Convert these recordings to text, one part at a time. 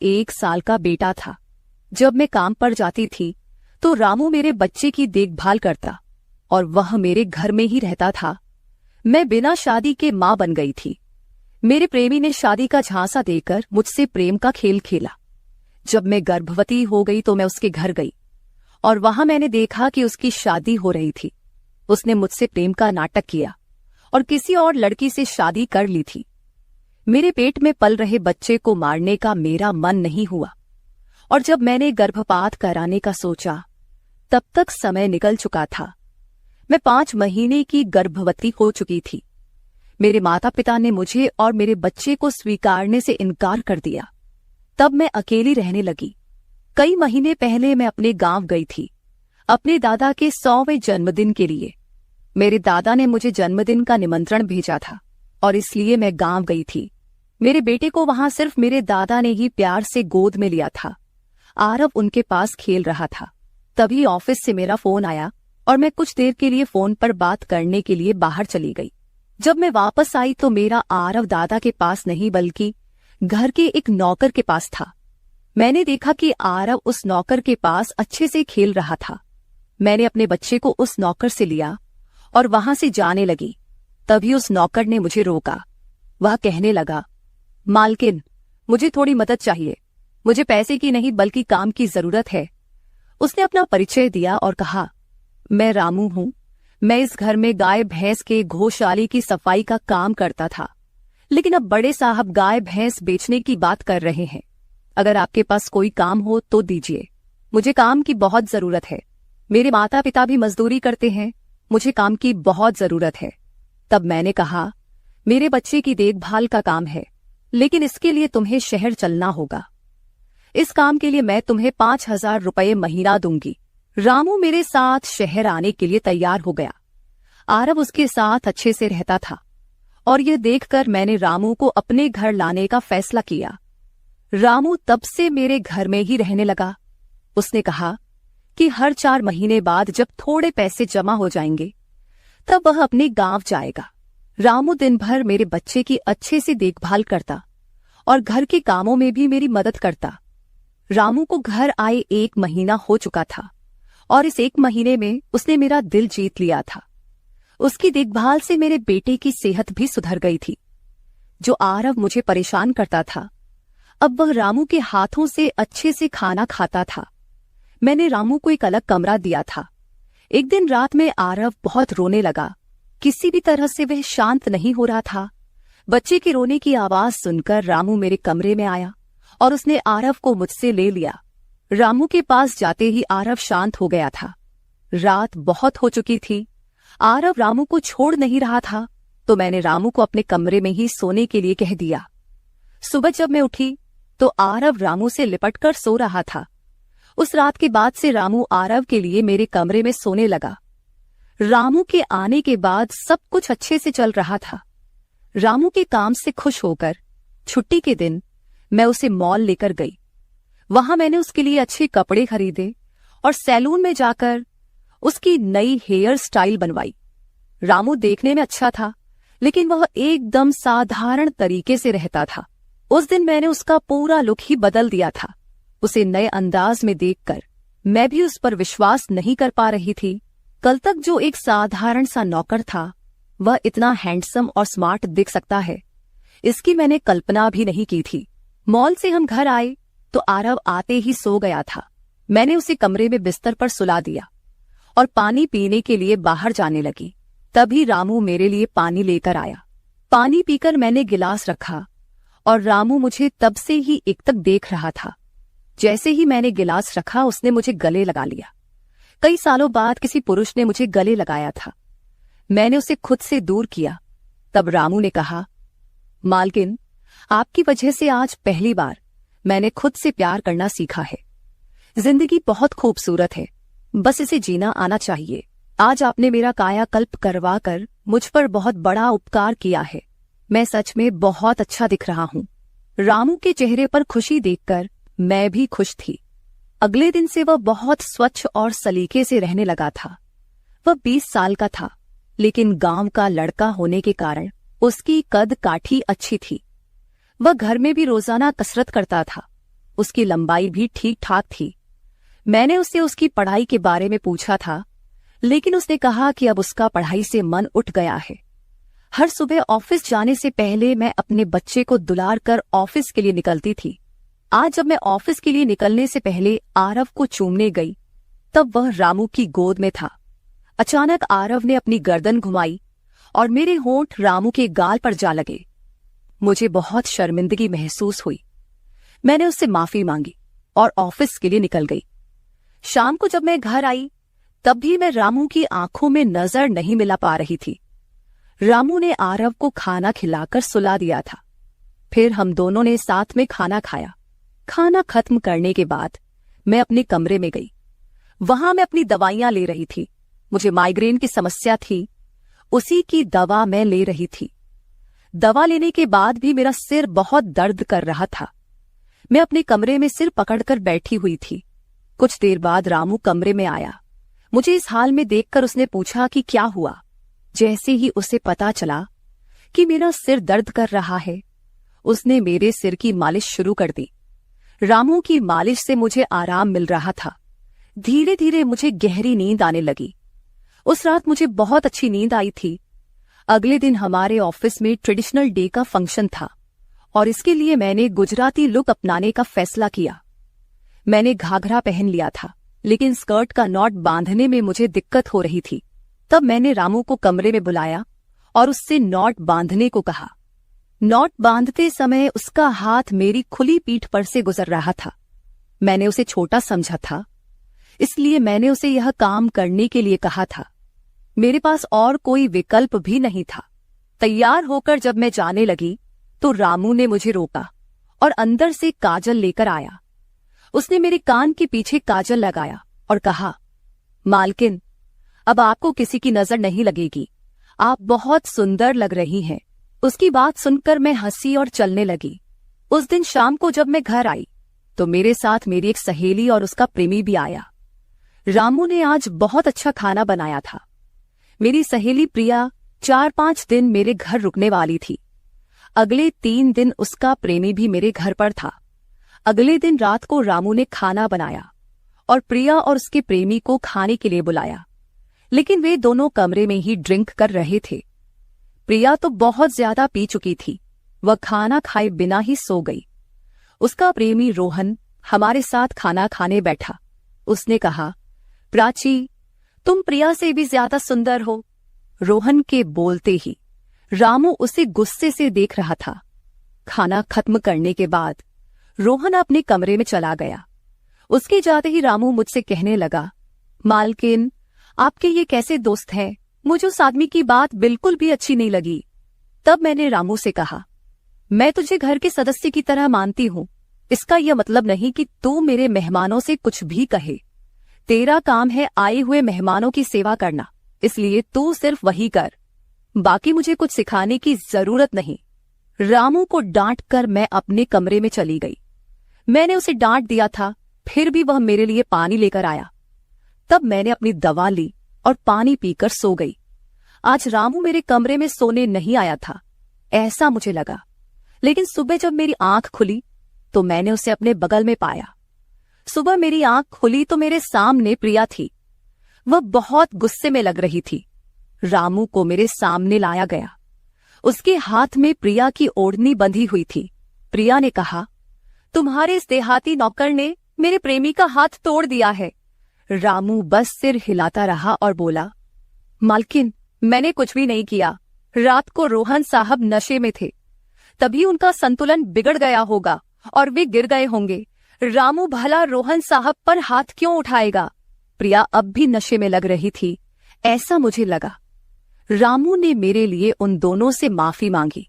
1 साल का बेटा था। जब मैं काम पर जाती थी तो रामू मेरे बच्चे की देखभाल करता और वह मेरे घर में ही रहता था। मैं बिना शादी के मां बन गई थी। मेरे प्रेमी ने शादी का झांसा देकर मुझसे प्रेम का खेल खेला। जब मैं गर्भवती हो गई तो मैं उसके घर गई और वहां मैंने देखा कि उसकी शादी हो रही थी। उसने मुझसे प्रेम का नाटक किया और किसी और लड़की से शादी कर ली थी। मेरे पेट में पल रहे बच्चे को मारने का मेरा मन नहीं हुआ और जब मैंने गर्भपात कराने का सोचा तब तक समय निकल चुका था। मैं 5 महीने की गर्भवती हो चुकी थी। मेरे माता पिता ने मुझे और मेरे बच्चे को स्वीकारने से इनकार कर दिया। तब मैं अकेली रहने लगी। कई महीने पहले मैं अपने गांव गई थी अपने दादा के 100वें जन्मदिन के लिए। मेरे दादा ने मुझे जन्मदिन का निमंत्रण भेजा था और इसलिए मैं गांव गई थी। मेरे बेटे को वहां सिर्फ मेरे दादा ने ही प्यार से गोद में लिया था। आरव उनके पास खेल रहा था। तभी ऑफिस से मेरा फोन आया और मैं कुछ देर के लिए फोन पर बात करने के लिए बाहर चली गई। जब मैं वापस आई तो मेरा आरव दादा के पास नहीं बल्कि घर के एक नौकर के पास था। मैंने देखा कि आरव उस नौकर के पास अच्छे से खेल रहा था। मैंने अपने बच्चे को उस नौकर से लिया और वहां से जाने लगी। तभी उस नौकर ने मुझे रोका। वह कहने लगा, मालकिन, मुझे थोड़ी मदद चाहिए। मुझे पैसे की नहीं बल्कि काम की जरूरत है। उसने अपना परिचय दिया और कहा, मैं रामू हूं। मैं इस घर में गाय भैंस के गौशाले की सफाई का काम करता था, लेकिन अब बड़े साहब गाय भैंस बेचने की बात कर रहे हैं। अगर आपके पास कोई काम हो तो दीजिए। मुझे काम की बहुत जरूरत है। मेरे माता पिता भी मजदूरी करते हैं। मुझे काम की बहुत जरूरत है। तब मैंने कहा, मेरे बच्चे की देखभाल का काम है, लेकिन इसके लिए तुम्हें शहर चलना होगा। इस काम के लिए मैं तुम्हें 5,000 रुपये महीना दूंगी। रामू मेरे साथ शहर आने के लिए तैयार हो गया। आरव उसके साथ अच्छे से रहता था और यह देखकर मैंने रामू को अपने घर लाने का फैसला किया। रामू तब से मेरे घर में ही रहने लगा। उसने कहा कि हर 4 महीने बाद जब थोड़े पैसे जमा हो जाएंगे तब वह अपने गांव जाएगा। रामू दिन भर मेरे बच्चे की अच्छे से देखभाल करता और घर के कामों में भी मेरी मदद करता। रामू को घर आए 1 महीना हो चुका था और इस 1 महीने में उसने मेरा दिल जीत लिया था। उसकी देखभाल से मेरे बेटे की सेहत भी सुधर गई थी। जो आरव मुझे परेशान करता था, अब वह रामू के हाथों से अच्छे से खाना खाता था। मैंने रामू को एक अलग कमरा दिया था। एक दिन रात में आरव बहुत रोने लगा। किसी भी तरह से वह शांत नहीं हो रहा था। बच्चे के रोने की आवाज सुनकर रामू मेरे कमरे में आया और उसने आरव को मुझसे ले लिया। रामू के पास जाते ही आरव शांत हो गया था। रात बहुत हो चुकी थी। आरव रामू को छोड़ नहीं रहा था, तो मैंने रामू को अपने कमरे में ही सोने के लिए कह दिया। सुबह जब मैं उठी तो आरव रामू से लिपटकर सो रहा था। उस रात के बाद से रामू आरव के लिए मेरे कमरे में सोने लगा। रामू के आने के बाद सब कुछ अच्छे से चल रहा था। रामू के काम से खुश होकर छुट्टी के दिन मैं उसे मॉल लेकर गई। वहां मैंने उसके लिए अच्छे कपड़े खरीदे और सैलून में जाकर उसकी नई हेयर स्टाइल बनवाई। रामू देखने में अच्छा था, लेकिन वह एकदम साधारण तरीके से रहता था। उस दिन मैंने उसका पूरा लुक ही बदल दिया था। उसे नए अंदाज में देखकर मैं भी उस पर विश्वास नहीं कर पा रही थी। कल तक जो एक साधारण सा नौकर था, वह इतना हैंडसम और स्मार्ट दिख सकता है, इसकी मैंने कल्पना भी नहीं की थी। मॉल से हम घर आए तो आरव आते ही सो गया था। मैंने उसे कमरे में बिस्तर पर सुला दिया और पानी पीने के लिए बाहर जाने लगी। तभी रामू मेरे लिए पानी लेकर आया। पानी पीकर मैंने गिलास रखा और रामू मुझे तब से ही एकटक देख रहा था। जैसे ही मैंने गिलास रखा, उसने मुझे गले लगा लिया। कई सालों बाद किसी पुरुष ने मुझे गले लगाया था। मैंने उसे खुद से दूर किया। तब रामू ने कहा, मालकिन, आपकी वजह से आज पहली बार मैंने खुद से प्यार करना सीखा है। जिंदगी बहुत खूबसूरत है, बस इसे जीना आना चाहिए। आज आपने मेरा कायाकल्प करवा कर मुझ पर बहुत बड़ा उपकार किया है। मैं सच में बहुत अच्छा दिख रहा हूँ। रामू के चेहरे पर खुशी देखकर मैं भी खुश थी। अगले दिन से वह बहुत स्वच्छ और सलीके से रहने लगा था। वह 20 साल का था, लेकिन गांव का लड़का होने के कारण उसकी कद काठी अच्छी थी। वह घर में भी रोजाना कसरत करता था उसकी लंबाई भी ठीक ठाक थी। मैंने उससे उसकी पढ़ाई के बारे में पूछा था, लेकिन उसने कहा कि अब उसका पढ़ाई से मन उठ गया है। हर सुबह ऑफिस जाने से पहले मैं अपने बच्चे को दुलार कर ऑफिस के लिए निकलती थी। आज जब मैं ऑफिस के लिए निकलने से पहले आरव को चूमने गई, तब वह रामू की गोद में था। अचानक आरव ने अपनी गर्दन घुमाई और मेरे होंठ रामू के गाल पर जा लगे। मुझे बहुत शर्मिंदगी महसूस हुई। मैंने उससे माफी मांगी और ऑफिस के लिए निकल गई। शाम को जब मैं घर आई, तब भी मैं रामू की आंखों में नजर नहीं मिला पा रही थी। रामू ने आरव को खाना खिलाकर सुला दिया था। फिर हम दोनों ने साथ में खाना खाया। खाना खत्म करने के बाद मैं अपने कमरे में गई। वहां मैं अपनी दवाइयां ले रही थी। मुझे माइग्रेन की समस्या थी, उसी की दवा मैं ले रही थी। दवा लेने के बाद भी मेरा सिर बहुत दर्द कर रहा था। मैं अपने कमरे में सिर पकड़कर बैठी हुई थी। कुछ देर बाद रामू कमरे में आया। मुझे इस हाल में देखकर उसने पूछा कि क्या हुआ। जैसे ही उसे पता चला कि मेरा सिर दर्द कर रहा है, उसने मेरे सिर की मालिश शुरू कर दी। रामू की मालिश से मुझे आराम मिल रहा था। धीरे धीरे मुझे गहरी नींद आने लगी। उस रात मुझे बहुत अच्छी नींद आई थी। अगले दिन हमारे ऑफिस में ट्रेडिशनल डे का फंक्शन था और इसके लिए मैंने गुजराती लुक अपनाने का फैसला किया। मैंने घाघरा पहन लिया था, लेकिन स्कर्ट का नॉट बांधने में मुझे दिक्कत हो रही थी। तब मैंने रामू को कमरे में बुलाया और उससे नॉट बांधने को कहा। नॉट बांधते समय उसका हाथ मेरी खुली पीठ पर से गुजर रहा था। मैंने उसे छोटा समझा था, इसलिए मैंने उसे यह काम करने के लिए कहा था। मेरे पास और कोई विकल्प भी नहीं था। तैयार होकर जब मैं जाने लगी तो रामू ने मुझे रोका और अंदर से काजल लेकर आया। उसने मेरे कान के पीछे काजल लगाया और कहा, मालकिन, अब आपको किसी की नजर नहीं लगेगी। आप बहुत सुंदर लग रही हैं। उसकी बात सुनकर मैं हंसी और चलने लगी। उस दिन शाम को जब मैं घर आई तो मेरे साथ मेरी एक सहेली और उसका प्रेमी भी आया। रामू ने आज बहुत अच्छा खाना बनाया था। मेरी सहेली प्रिया 4-5 दिन मेरे घर रुकने वाली थी। अगले 3 दिन उसका प्रेमी भी मेरे घर पर था। अगले दिन रात को रामू ने खाना बनाया और प्रिया और उसके प्रेमी को खाने के लिए बुलाया, लेकिन वे दोनों कमरे में ही ड्रिंक कर रहे थे। प्रिया तो बहुत ज्यादा पी चुकी थी। वह खाना खाए बिना ही सो गई। उसका प्रेमी रोहन हमारे साथ खाना खाने बैठा। उसने कहा, प्राची, तुम प्रिया से भी ज्यादा सुंदर हो। रोहन के बोलते ही रामू उसे गुस्से से देख रहा था। खाना खत्म करने के बाद रोहन अपने कमरे में चला गया। उसके जाते ही रामू मुझसे कहने लगा, मालकिन, आपके ये कैसे दोस्त हैं? मुझे उस आदमी की बात बिल्कुल भी अच्छी नहीं लगी। तब मैंने रामू से कहा, मैं तुझे घर के सदस्य की तरह मानती हूँ। इसका यह मतलब नहीं कि तू मेरे मेहमानों से कुछ भी कहे। तेरा काम है आए हुए मेहमानों की सेवा करना, इसलिए तू सिर्फ वही कर। बाकी मुझे कुछ सिखाने की जरूरत नहीं। रामू को डांट कर मैं अपने कमरे में चली गई। मैंने उसे डांट दिया था, फिर भी वह मेरे लिए पानी लेकर आया। तब मैंने अपनी दवा ली और पानी पीकर सो गई। आज रामू मेरे कमरे में सोने नहीं आया था, ऐसा मुझे लगा। लेकिन सुबह जब मेरी आंख खुली तो मैंने उसे अपने बगल में पाया। सुबह मेरी आंख खुली तो मेरे सामने प्रिया थी। वह बहुत गुस्से में लग रही थी। रामू को मेरे सामने लाया गया। उसके हाथ में प्रिया की ओढ़नी बंधी हुई थी। प्रिया ने कहा, तुम्हारे इस देहाती नौकर ने मेरे प्रेमी का हाथ तोड़ दिया है। रामू बस सिर हिलाता रहा और बोला, मालकिन, मैंने कुछ भी नहीं किया। रात को रोहन साहब नशे में थे, तभी उनका संतुलन बिगड़ गया होगा और वे गिर गए होंगे। रामू भला रोहन साहब पर हाथ क्यों उठाएगा? प्रिया अब भी नशे में लग रही थी, ऐसा मुझे लगा। रामू ने मेरे लिए उन दोनों से माफी मांगी।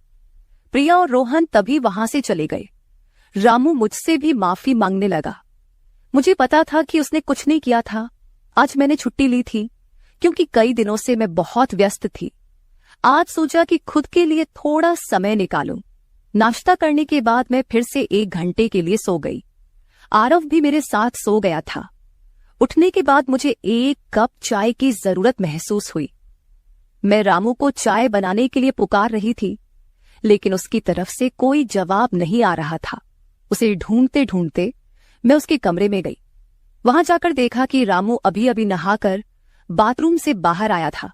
प्रिया और रोहन तभी वहां से चले गए। रामू मुझसे भी माफी मांगने लगा। मुझे पता था कि उसने कुछ नहीं किया था। आज मैंने छुट्टी ली थी क्योंकि कई दिनों से मैं बहुत व्यस्त थी। आज सोचा कि खुद के लिए थोड़ा समय निकालूं। नाश्ता करने के बाद मैं फिर से 1 घंटे के लिए सो गई। आरव भी मेरे साथ सो गया था। उठने के बाद मुझे 1 कप चाय की जरूरत महसूस हुई। मैं रामू को चाय बनाने के लिए पुकार रही थी, लेकिन उसकी तरफ से कोई जवाब नहीं आ रहा था। उसे ढूंढते ढूंढते मैं उसके कमरे में गई। वहां जाकर देखा कि रामू अभी अभी नहाकर बाथरूम से बाहर आया था।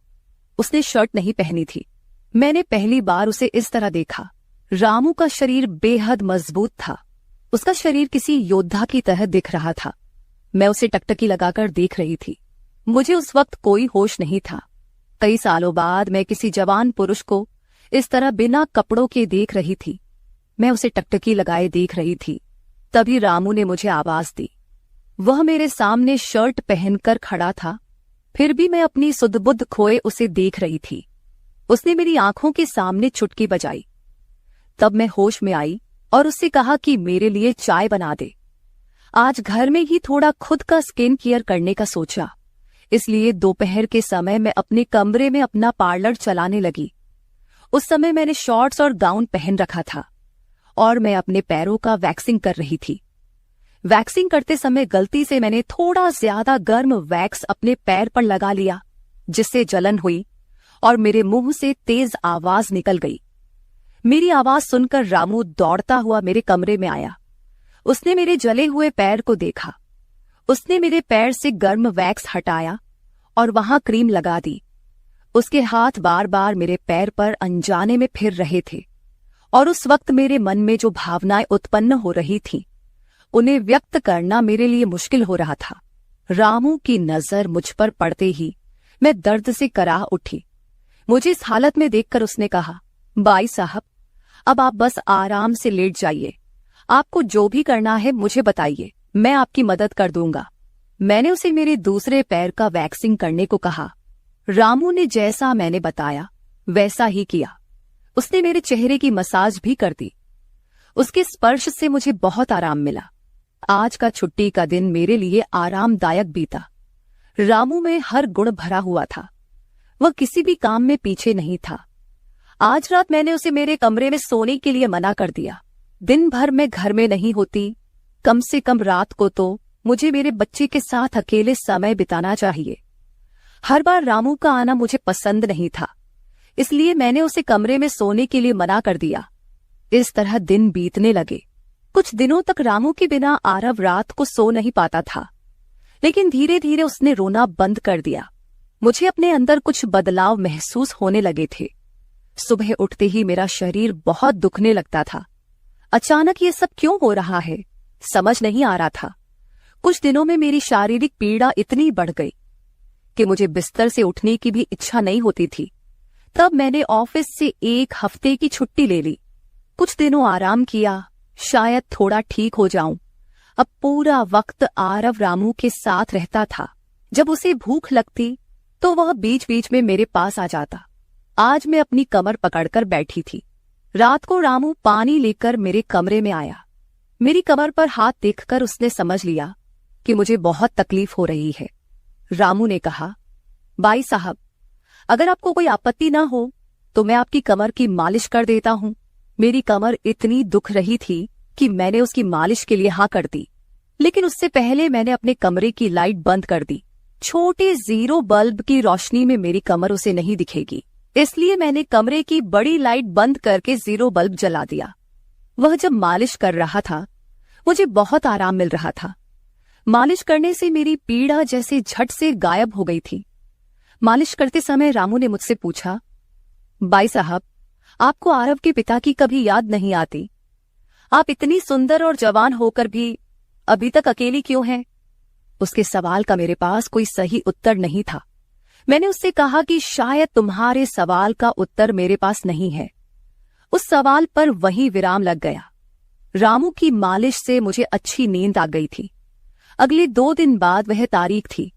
उसने शर्ट नहीं पहनी थी। मैंने पहली बार उसे इस तरह देखा। रामू का शरीर बेहद मजबूत था। उसका शरीर किसी योद्धा की तरह दिख रहा था। मैं उसे टकटकी लगाकर देख रही थी। मुझे उस वक्त कोई होश नहीं था। कई सालों बाद मैं किसी जवान पुरुष को इस तरह बिना कपड़ों के देख रही थी। मैं उसे टकटकी लगाए देख रही थी। तभी रामू ने मुझे आवाज दी। वह मेरे सामने शर्ट पहनकर खड़ा था, फिर भी मैं अपनी सुध-बुध खोए उसे देख रही थी। उसने मेरी आंखों के सामने चुटकी बजाई। तब मैं होश में आई और उससे कहा कि मेरे लिए चाय बना दे। आज घर में ही थोड़ा खुद का स्किन केयर करने का सोचा, इसलिए दोपहर के समय मैं अपने कमरे में अपना पार्लर चलाने लगी। उस समय मैंने शॉर्ट्स और गाउन पहन रखा था और मैं अपने पैरों का वैक्सिंग कर रही थी। वैक्सिंग करते समय गलती से मैंने थोड़ा ज्यादा गर्म वैक्स अपने पैर पर लगा लिया, जिससे जलन हुई और मेरे मुंह से तेज आवाज निकल गई। मेरी आवाज सुनकर रामू दौड़ता हुआ मेरे कमरे में आया। उसने मेरे जले हुए पैर को देखा। उसने मेरे पैर से गर्म वैक्स हटाया और वहां क्रीम लगा दी। उसके हाथ बार बार मेरे पैर पर अनजाने में फिर रहे थे और उस वक्त मेरे मन में जो भावनाएं उत्पन्न हो रही थीं, उन्हें व्यक्त करना मेरे लिए मुश्किल हो रहा था। रामू की नजर मुझ पर पड़ते ही मैं दर्द से कराह उठी। मुझे इस हालत में देखकर उसने कहा, भाई साहब, अब आप बस आराम से लेट जाइए। आपको जो भी करना है मुझे बताइए, मैं आपकी मदद कर दूंगा। मैंने उसे मेरे दूसरे पैर का वैक्सिंग करने को कहा। रामू ने जैसा मैंने बताया वैसा ही किया। उसने मेरे चेहरे की मसाज भी कर दी। उसके स्पर्श से मुझे बहुत आराम मिला। आज का छुट्टी का दिन मेरे लिए आरामदायक बीता। रामू में हर गुण भरा हुआ था। वह किसी भी काम में पीछे नहीं था। आज रात मैंने उसे मेरे कमरे में सोने के लिए मना कर दिया। दिन भर मैं घर में नहीं होती, कम से कम रात को तो मुझे मेरे बच्चे के साथ अकेले समय बिताना चाहिए। हर बार रामू का आना मुझे पसंद नहीं था, इसलिए मैंने उसे कमरे में सोने के लिए मना कर दिया। इस तरह दिन बीतने लगे। कुछ दिनों तक रामू के बिना आरव रात को सो नहीं पाता था, लेकिन धीरे धीरे उसने रोना बंद कर दिया। मुझे अपने अंदर कुछ बदलाव महसूस होने लगे थे। सुबह उठते ही मेरा शरीर बहुत दुखने लगता था। अचानक ये सब क्यों हो रहा है, समझ नहीं आ रहा था। कुछ दिनों में मेरी शारीरिक पीड़ा इतनी बढ़ गई कि मुझे बिस्तर से उठने की भी इच्छा नहीं होती थी। तब मैंने ऑफिस से 1 हफ्ते की छुट्टी ले ली। कुछ दिनों आराम किया, शायद थोड़ा ठीक हो जाऊं। अब पूरा वक्त आरव रामू के साथ रहता था। जब उसे भूख लगती तो वह बीच बीच में मेरे पास आ जाता। आज मैं अपनी कमर पकड़कर बैठी थी। रात को रामू पानी लेकर मेरे कमरे में आया। मेरी कमर पर हाथ देखकर उसने समझ लिया कि मुझे बहुत तकलीफ हो रही है। रामू ने कहा, भाई साहब, अगर आपको कोई आपत्ति ना हो तो मैं आपकी कमर की मालिश कर देता हूं। मेरी कमर इतनी दुख रही थी कि मैंने उसकी मालिश के लिए हाँ कर दी, लेकिन उससे पहले मैंने अपने कमरे की लाइट बंद कर दी। छोटे 0 बल्ब की रोशनी में मेरी कमर उसे नहीं दिखेगी, इसलिए मैंने कमरे की बड़ी लाइट बंद करके 0 बल्ब जला दिया। वह जब मालिश कर रहा था, मुझे बहुत आराम मिल रहा था। मालिश करने से मेरी पीड़ा जैसे झट से गायब हो गई थी। मालिश करते समय रामू ने मुझसे पूछा, भाई साहब, आपको आरव के पिता की कभी याद नहीं आती? आप इतनी सुंदर और जवान होकर भी अभी तक अकेली क्यों हैं? उसके सवाल का मेरे पास कोई सही उत्तर नहीं था। मैंने उससे कहा कि शायद तुम्हारे सवाल का उत्तर मेरे पास नहीं है। उस सवाल पर वहीं विराम लग गया। रामू की मालिश से मुझे अच्छी नींद आ गई थी। अगले 2 दिन बाद वह तारीख थी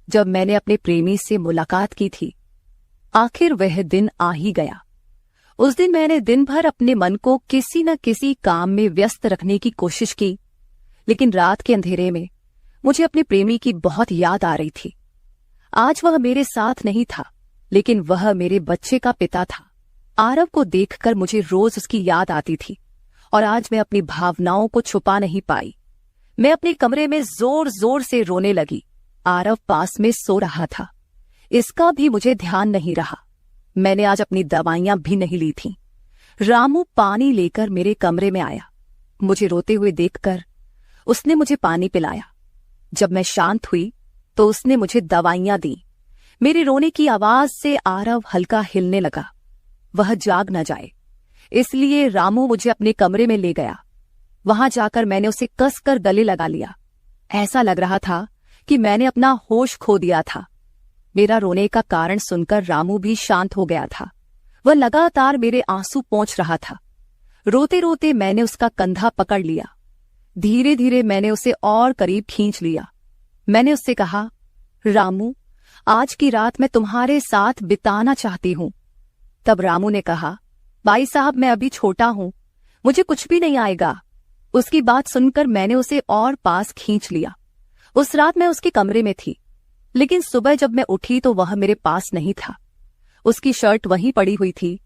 जब मैंने अपने प्रेमी से मुलाकात की थी। आखिर वह दिन आ ही गया। उस दिन मैंने दिन भर अपने मन को किसी न किसी काम में व्यस्त रखने की कोशिश की, लेकिन रात के अंधेरे में मुझे अपने प्रेमी की बहुत याद आ रही थी। आज वह मेरे साथ नहीं था, लेकिन वह मेरे बच्चे का पिता था। आरव को देखकर मुझे रोज उसकी याद आती थी और आज मैं अपनी भावनाओं को छुपा नहीं पाई। मैं अपने कमरे में जोर जोर से रोने लगी। आरव पास में सो रहा था, इसका भी मुझे ध्यान नहीं रहा। मैंने आज अपनी दवाइयां भी नहीं ली थीं। रामू पानी लेकर मेरे कमरे में आया। मुझे रोते हुए देखकर उसने मुझे पानी पिलाया। जब मैं शांत हुई तो उसने मुझे दवाइयां दी। मेरे रोने की आवाज से आरव हल्का हिलने लगा। वह जाग न जाए इसलिए रामू मुझे अपने कमरे में ले गया। वहां जाकर मैंने उसे कसकर गले लगा लिया। ऐसा लग रहा था कि मैंने अपना होश खो दिया था। मेरा रोने का कारण सुनकर रामू भी शांत हो गया था। वह लगातार मेरे आंसू पोंछ रहा था। रोते रोते मैंने उसका कंधा पकड़ लिया। धीरे धीरे मैंने उसे और करीब खींच लिया। मैंने उससे कहा, रामू, आज की रात मैं तुम्हारे साथ बिताना चाहती हूं। तब रामू ने कहा, भाई साहब, मैं अभी छोटा हूं, मुझे कुछ भी नहीं आएगा। उसकी बात सुनकर मैंने उसे और पास खींच लिया। उस रात मैं उसके कमरे में थी, लेकिन सुबह जब मैं उठी तो वह मेरे पास नहीं था। उसकी शर्ट वहीं पड़ी हुई थी।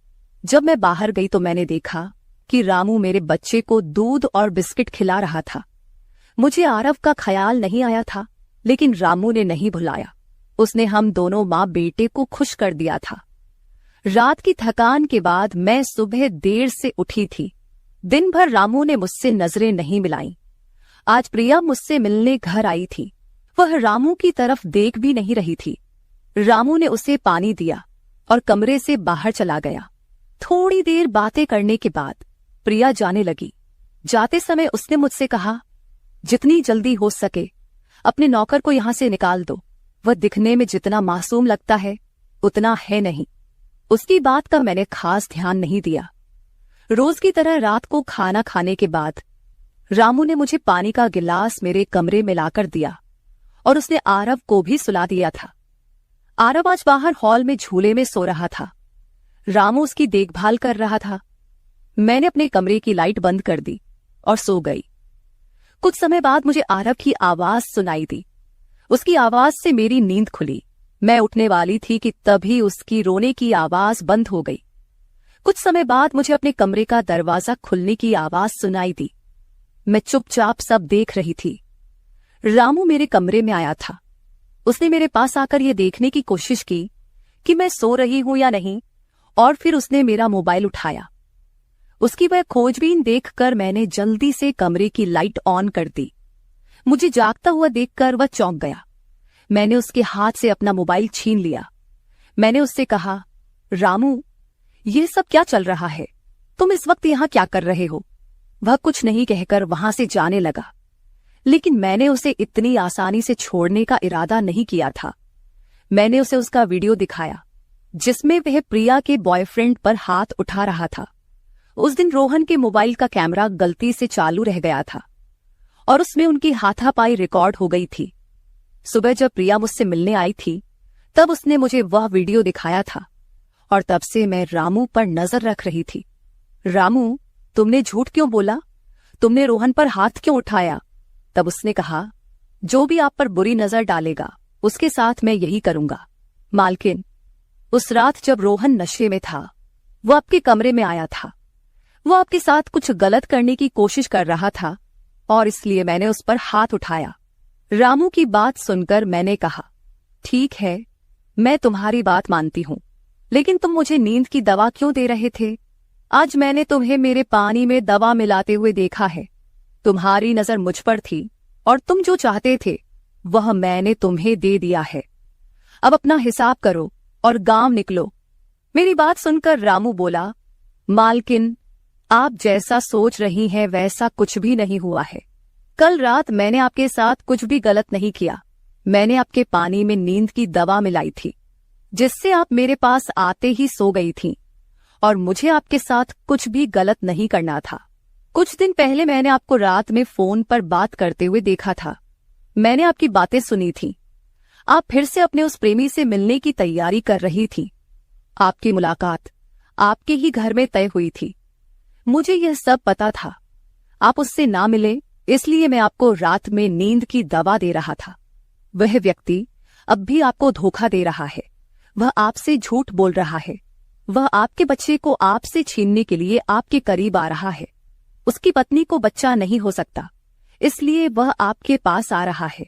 जब मैं बाहर गई तो मैंने देखा कि रामू मेरे बच्चे को दूध और बिस्किट खिला रहा था। मुझे आरव का ख्याल नहीं आया था, लेकिन रामू ने नहीं भुलाया। उसने हम दोनों माँ बेटे को खुश कर दिया था। रात की थकान के बाद मैं सुबह देर से उठी थी। दिन भर रामू ने मुझसे नजरें नहीं मिलाईं। आज प्रिया मुझसे मिलने घर आई थी। वह रामू की तरफ देख भी नहीं रही थी। रामू ने उसे पानी दिया और कमरे से बाहर चला गया। थोड़ी देर बातें करने के बाद प्रिया जाने लगी। जाते समय उसने मुझसे कहा, जितनी जल्दी हो सके अपने नौकर को यहां से निकाल दो। वह दिखने में जितना मासूम लगता है उतना है नहीं। उसकी बात का मैंने खास ध्यान नहीं दिया। रोज की तरह रात को खाना खाने के बाद रामू ने मुझे पानी का गिलास मेरे कमरे में लाकर दिया और उसने आरव को भी सुला दिया था। आरव आज बाहर हॉल में झूले में सो रहा था। रामू उसकी देखभाल कर रहा था। मैंने अपने कमरे की लाइट बंद कर दी और सो गई। कुछ समय बाद मुझे आरव की आवाज सुनाई दी। उसकी आवाज से मेरी नींद खुली। मैं उठने वाली थी कि तभी उसकी रोने की आवाज बंद हो गई। कुछ समय बाद मुझे अपने कमरे का दरवाजा खुलने की आवाज सुनाई दी। मैं चुपचाप सब देख रही थी। रामू मेरे कमरे में आया था। उसने मेरे पास आकर यह देखने की कोशिश की कि मैं सो रही हूं या नहीं, और फिर उसने मेरा मोबाइल उठाया। उसकी वह खोजबीन देखकर मैंने जल्दी से कमरे की लाइट ऑन कर दी। मुझे जागता हुआ देखकर वह चौंक गया। मैंने उसके हाथ से अपना मोबाइल छीन लिया। मैंने उससे कहा, रामू, यह सब क्या चल रहा है? तुम इस वक्त यहां क्या कर रहे हो? वह कुछ नहीं कहकर वहां से जाने लगा, लेकिन मैंने उसे इतनी आसानी से छोड़ने का इरादा नहीं किया था। मैंने उसे उसका वीडियो दिखाया जिसमें वह प्रिया के बॉयफ्रेंड पर हाथ उठा रहा था। उस दिन रोहन के मोबाइल का कैमरा गलती से चालू रह गया था और उसमें उनकी हाथापाई रिकॉर्ड हो गई थी। सुबह जब प्रिया मुझसे मिलने आई थी तब उसने मुझे वह वीडियो दिखाया था और तब से मैं रामू पर नजर रख रही थी। रामू, तुमने झूठ क्यों बोला? तुमने रोहन पर हाथ क्यों उठाया? तब उसने कहा, जो भी आप पर बुरी नजर डालेगा उसके साथ मैं यही करूंगा। मालकिन, उस रात जब रोहन नशे में था वो आपके कमरे में आया था। वो आपके साथ कुछ गलत करने की कोशिश कर रहा था और इसलिए मैंने उस पर हाथ उठाया। रामू की बात सुनकर मैंने कहा, ठीक है, मैं तुम्हारी बात मानती हूं, लेकिन तुम मुझे नींद की दवा क्यों दे रहे थे? आज मैंने तुम्हें मेरे पानी में दवा मिलाते हुए देखा है। तुम्हारी नजर मुझ पर थी और तुम जो चाहते थे वह मैंने तुम्हें दे दिया है। अब अपना हिसाब करो और गांव निकलो। मेरी बात सुनकर रामू बोला, मालकिन, आप जैसा सोच रही हैं वैसा कुछ भी नहीं हुआ है। कल रात मैंने आपके साथ कुछ भी गलत नहीं किया। मैंने आपके पानी में नींद की दवा मिलाई थी जिससे आप मेरे पास आते ही सो गई थीं और मुझे आपके साथ कुछ भी गलत नहीं करना था। कुछ दिन पहले मैंने आपको रात में फोन पर बात करते हुए देखा था। मैंने आपकी बातें सुनी थी। आप फिर से अपने उस प्रेमी से मिलने की तैयारी कर रही थी। आपकी मुलाकात आपके ही घर में तय हुई थी। मुझे यह सब पता था। आप उससे ना मिले इसलिए मैं आपको रात में नींद की दवा दे रहा था। वह व्यक्ति अब भी आपको धोखा दे रहा है। वह आपसे झूठ बोल रहा है। वह आपके बच्चे को आपसे छीनने के लिए आपके करीब आ रहा है। उसकी पत्नी को बच्चा नहीं हो सकता, इसलिए वह आपके पास आ रहा है।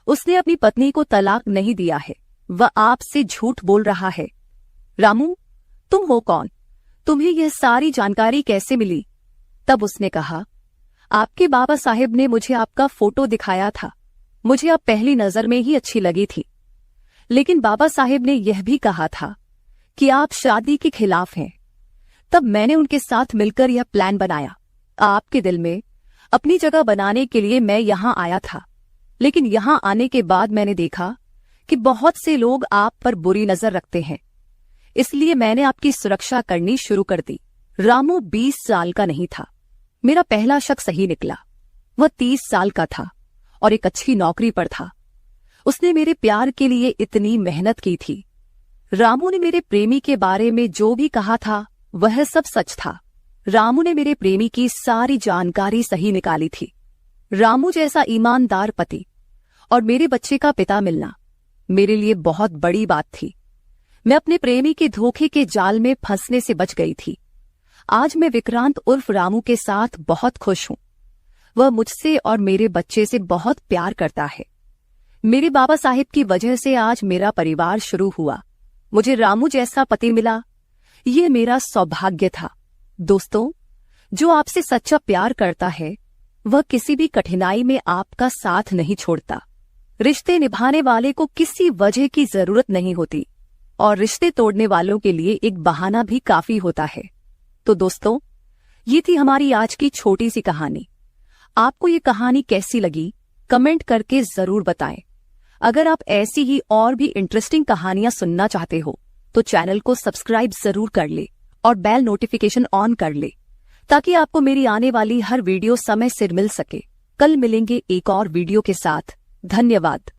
उसने अपनी पत्नी को तलाक नहीं दिया है। वह आपसे झूठ बोल रहा है। रामू, तुम हो कौन? तुम्हें यह सारी जानकारी कैसे मिली? तब उसने कहा, आपके बाबा साहेब ने मुझे आपका फोटो दिखाया था। मुझे आप पहली नजर में ही अच्छी लगी थी, लेकिन बाबा साहेब ने यह भी कहा था कि आप शादी के खिलाफ हैं। तब मैंने उनके साथ मिलकर यह प्लान बनाया। आपके दिल में अपनी जगह बनाने के लिए मैं यहां आया था, लेकिन यहां आने के बाद मैंने देखा कि बहुत से लोग आप पर बुरी नजर रखते हैं, इसलिए मैंने आपकी सुरक्षा करनी शुरू कर दी। रामू 20 साल का नहीं था। मेरा पहला शक सही निकला। वह 30 साल का था और एक अच्छी नौकरी पर था। उसने मेरे प्यार के लिए इतनी मेहनत की थी। रामू ने मेरे प्रेमी के बारे में जो भी कहा था वह सब सच था। रामू ने मेरे प्रेमी की सारी जानकारी सही निकाली थी। रामू जैसा ईमानदार पति और मेरे बच्चे का पिता मिलना मेरे लिए बहुत बड़ी बात थी। मैं अपने प्रेमी के धोखे के जाल में फंसने से बच गई थी। आज मैं विक्रांत उर्फ रामू के साथ बहुत खुश हूं। वह मुझसे और मेरे बच्चे से बहुत प्यार करता है। मेरे बाबा साहिब की वजह से आज मेरा परिवार शुरू हुआ। मुझे रामू जैसा पति मिला, ये मेरा सौभाग्य था। दोस्तों, जो आपसे सच्चा प्यार करता है वह किसी भी कठिनाई में आपका साथ नहीं छोड़ता। रिश्ते निभाने वाले को किसी वजह की जरूरत नहीं होती और रिश्ते तोड़ने वालों के लिए एक बहाना भी काफी होता है। तो दोस्तों, ये थी हमारी आज की छोटी सी कहानी। आपको ये कहानी कैसी लगी कमेंट करके जरूर बताएं। अगर आप ऐसी ही और भी इंटरेस्टिंग कहानियां सुनना चाहते हो तो चैनल को सब्सक्राइब जरूर कर ले और बेल नोटिफिकेशन ऑन कर ले, ताकि आपको मेरी आने वाली हर वीडियो समय सिर मिल सके। कल मिलेंगे एक और वीडियो के साथ। धन्यवाद।